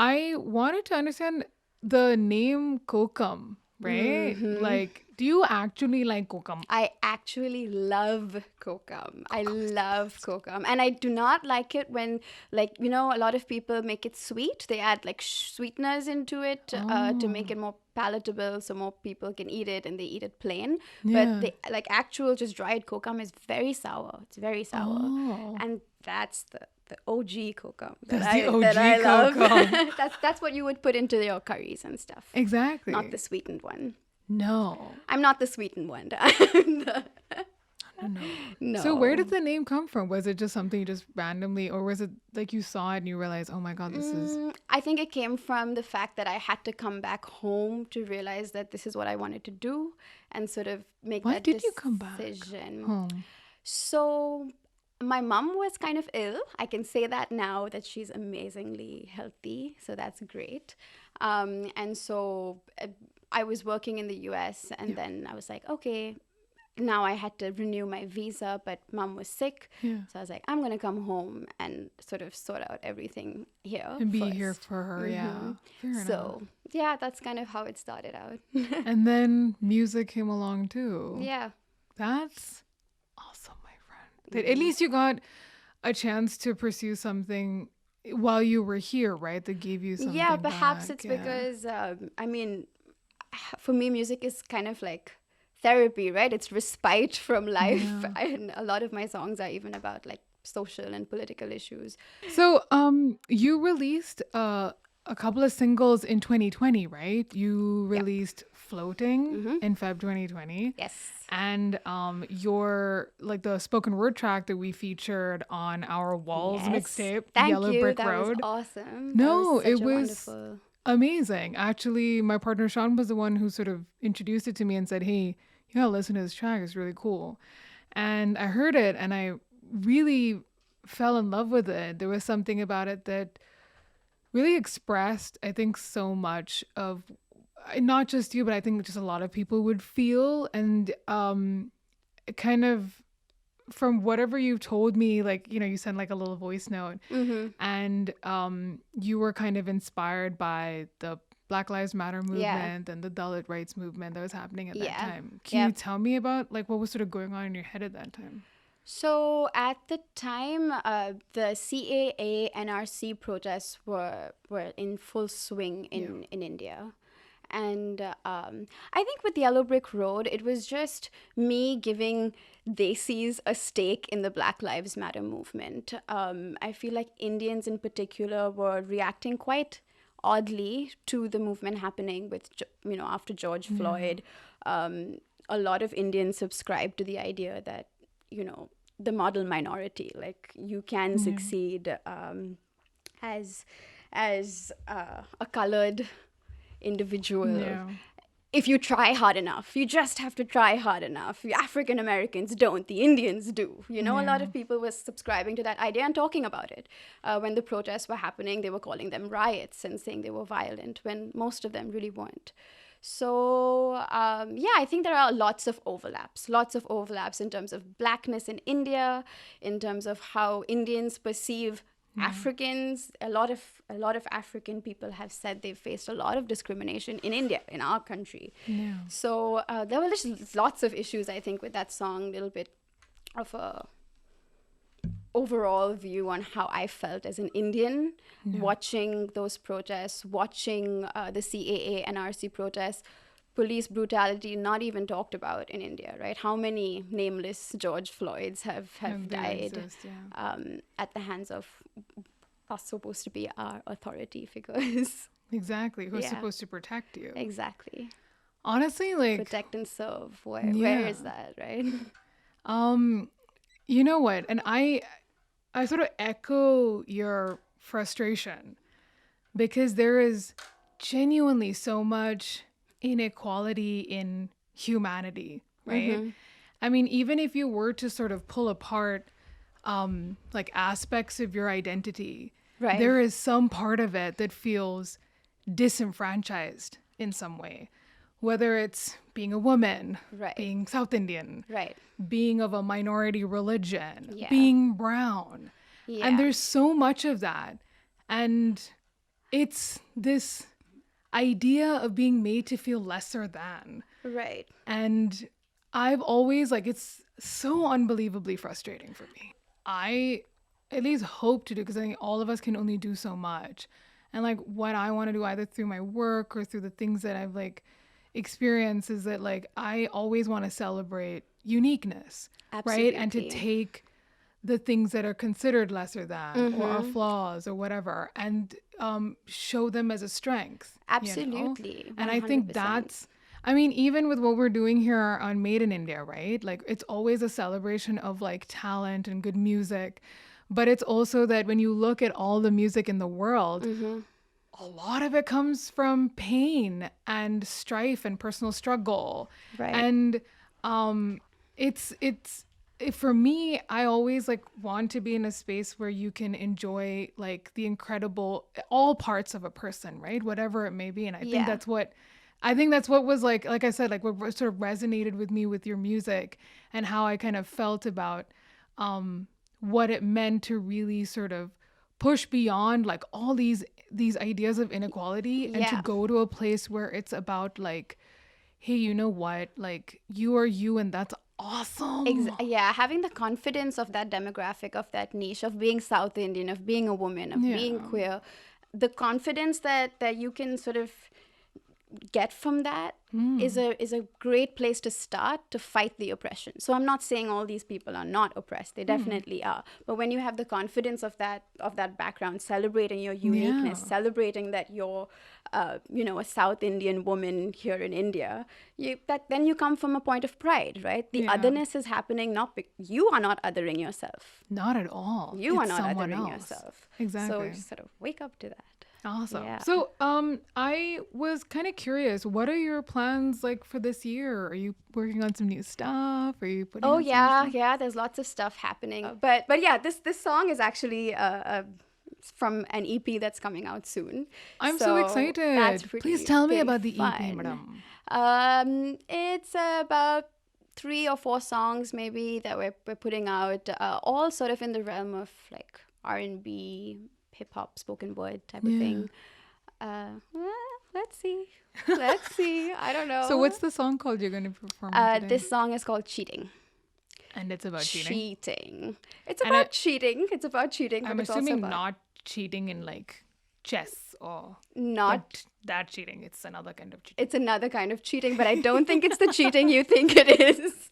I wanted to understand the name kokum, right? Like, do you actually like kokum? I actually love kokum. I love kokum. And I do not like it when, like, you know, a lot of people make it sweet. They add like sweeteners into it to make it more palatable so more people can eat it and they eat it plain. But Yeah. they like actual just dried kokum is very sour. It's very sour. Oh, And that's the OG kokum that's the OG that I love. kokum. That's what you would put into your curries and stuff. Exactly. Not the sweetened one. No. I'm not the sweetened one. I'm the- No. no. So where did the name come from? Was it just something you just randomly, or was it like you saw it and you realized, oh my God, this is... I think it came from the fact that I had to come back home to realize that this is what I wanted to do and sort of make Why that did you come back decision. home? So my mom was kind of ill. I can say that now that she's amazingly healthy. So that's great. And so I was working in the US and then I was like, okay, now I had to renew my visa, but mom was sick. Yeah. So I was like, I'm going to come home and sort of sort out everything here. And be first. here for her, yeah. Fair enough. So, yeah, that's kind of how it started out. And then music came along too. Yeah. That's awesome, my friend. That at least you got a chance to pursue something while you were here, right? That gave you something. Yeah, perhaps back. it's because, I mean, for me, music is kind of like therapy, right? It's respite from life. Yeah. And a lot of my songs are even about like social and political issues. So, you released a couple of singles in 2020, right? You released Floating in Feb 2020. Yes. And your like the spoken word track that we featured on our Walls mixtape, Thank Yellow you. Brick That Road. was awesome. No, that was it such a was wonderful... amazing. Actually, my partner Shaun was the one who sort of introduced it to me and said, "Hey, you gotta listen to this track. It's really cool." And I heard it and I really fell in love with it. There was something about it that really expressed, I think, so much of not just you, but I think just a lot of people would feel. And kind of from whatever you've told me, like, you know, you sent like a little voice note and you were kind of inspired by the Black Lives Matter movement and the Dalit rights movement that was happening at that time. Can you tell me about like what was sort of going on in your head at that time? So at the time, the CAA NRC protests were in full swing in India. And I think with Yellow Brick Road, it was just me giving Desis a stake in the Black Lives Matter movement. I feel like Indians in particular were reacting quite oddly to the movement happening with, you know, after George Floyd. A lot of Indians subscribed to the idea that, you know, the model minority, like you can succeed as a colored individual if you try hard enough. You just have to try hard enough. African Americans don't, the Indians do. You know, a lot of people were subscribing to that idea and talking about it. When the protests were happening, they were calling them riots and saying they were violent when most of them really weren't. So, I think there are lots of overlaps in terms of blackness in India, in terms of how Indians perceive Africans. A lot of African people have said they've faced a lot of discrimination in India, in our country. Yeah. So there were just lots of issues, I think, with that song, a little bit of a overall view on how I felt as an Indian watching those protests, watching the CAA and NRC protests. Police brutality not even talked about in India, right? How many nameless George Floyds have died at the hands of are supposed to be our authority figures. Exactly. Who's supposed to protect you? Exactly. Honestly, like protect and serve. Where is that, right? You know what? And I sort of echo your frustration because there is genuinely so much inequality in humanity, right? I mean, even if you were to sort of pull apart like aspects of your identity, there is some part of it that feels disenfranchised in some way, whether it's being a woman, being South Indian, being of a minority religion, being brown. And there's so much of that. And it's this idea of being made to feel lesser than. Right. And I've always, like, it's so unbelievably frustrating for me. I at least hope to do, because I think all of us can only do so much. And like what I want to do, either through my work or through the things that I've like experienced, is that like I always want to celebrate uniqueness, Absolutely. right? And to take the things that are considered lesser than or are flaws or whatever, and show them as a strength. Absolutely. You know? And I think that's, I mean, even with what we're doing here on Made in India, right? Like it's always a celebration of like talent and good music. But it's also that when you look at all the music in the world, a lot of it comes from pain and strife and personal struggle. Right. And it's for me, I always like want to be in a space where you can enjoy like the incredible, all parts of a person, right? Whatever it may be. And I think that's what was like I said, like what sort of resonated with me with your music, and how I kind of felt about what it meant to really sort of push beyond like all these ideas of inequality, and to go to a place where it's about like, hey, you know what? Like you are you, and that's awesome. Having the confidence of that demographic, of that niche, of being South Indian, of being a woman, of being queer, the confidence that you can sort of get from that is a great place to start to fight the oppression. So I'm not saying all these people are not oppressed. They definitely are. But when you have the confidence of that background, celebrating your uniqueness, celebrating that you're a South Indian woman here in India, then you come from a point of pride, right? The otherness is happening you are not othering yourself. Not at all. You are not othering yourself. Exactly. So just sort of wake up to that. Awesome. Yeah. So I was kind of curious, what are your plans like for this year? Are you working on some new stuff? Are you putting out some new stuff? There's lots of stuff happening. But yeah, this song is actually from an EP that's coming out soon. I'm so excited. That's Please tell me about the fun. EP, madam. It's about 3 or 4 songs maybe that we're putting out, all sort of in the realm of like R&B, hip hop, spoken word type of thing. Let's see. I don't know. So what's the song called you're going to perform today? This song is called Cheating. And it's about cheating. It's about cheating. It's about cheating. I'm assuming not cheating in like chess or not that cheating. It's another kind of cheating. It's another kind of cheating, but I don't think it's the cheating you think it is.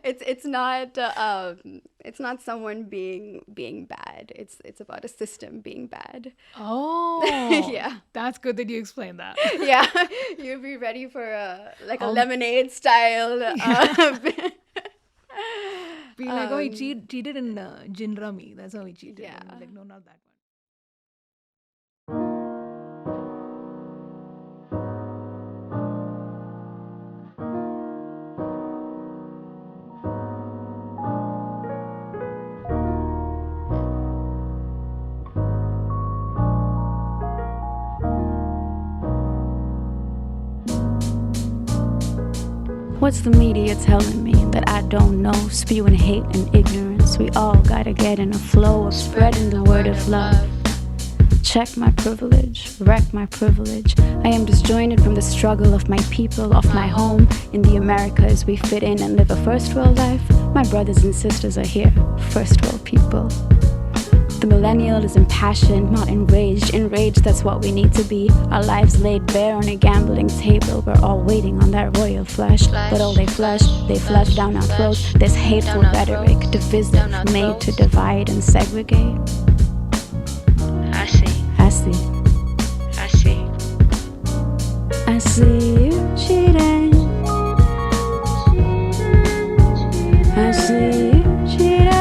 It's not someone being bad. It's about a system being bad. Oh. Yeah. That's good that you explained that. Yeah. You'll be ready for a lemonade style. Be like, oh, he cheated in gin rummy. That's how he cheated. Yeah. And like, no, not that one. What's the media telling me that I don't know? Spewing hate and ignorance. We all gotta get in a flow of spreading the word of love. Check my privilege, wreck my privilege. I am disjointed from the struggle of my people, of my home. In the Americas, we fit in and live a first world life. My brothers and sisters are here, first world people. The millennial is impassioned, not enraged. Enraged, that's what we need to be. Our lives laid bare on a gambling table. We're all waiting on that royal flush. But all they flush down our throats. This hateful rhetoric, divisive, made to divide and segregate. I see you cheating. I see you cheating.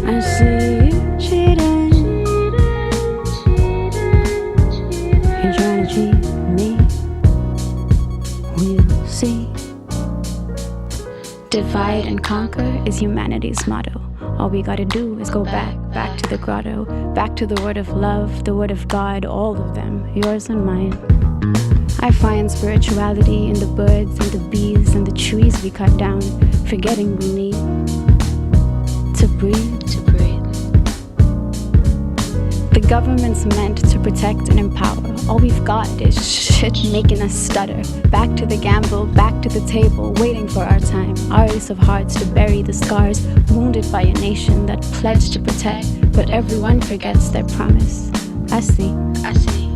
I see you cheating. You're trying to cheat me. We'll see. Divide and conquer is humanity's motto. All we gotta do is go back to the grotto, back to the word of love, the word of God, all of them, yours and mine. I find spirituality in the birds and the bees and the trees we cut down, forgetting we need to breathe. government's meant to protect and empower. All we've got is shit making us stutter. Back to the gamble, back to the table, waiting for our time. Our ace of hearts to bury the scars, wounded by a nation that pledged to protect, but everyone forgets their promise. I see, I see,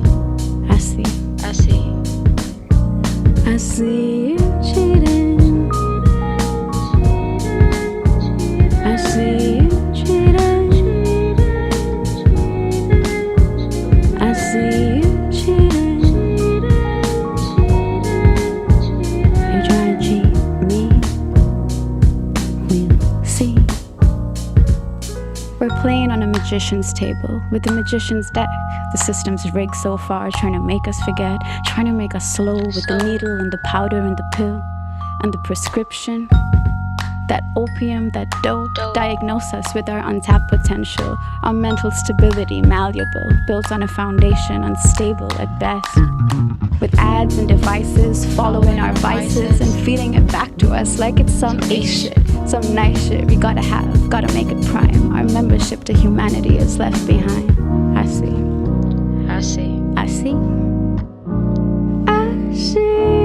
I see, I see, I see you cheating. I see you cheating. I see you cheating. You're trying to cheat me. We'll see. We're playing on a magician's table with the magician's deck. The system's rigged so far, trying to make us forget, trying to make us slow with the needle and the powder and the pill and the prescription. That opium, that dope, diagnose us with our untapped potential. Our mental stability malleable, built on a foundation unstable at best. With ads and devices, following our vices and feeding it back to us like it's some A shit, some nice shit we gotta have, gotta make it prime. Our membership to humanity is left behind. I see. I see. I see. I see.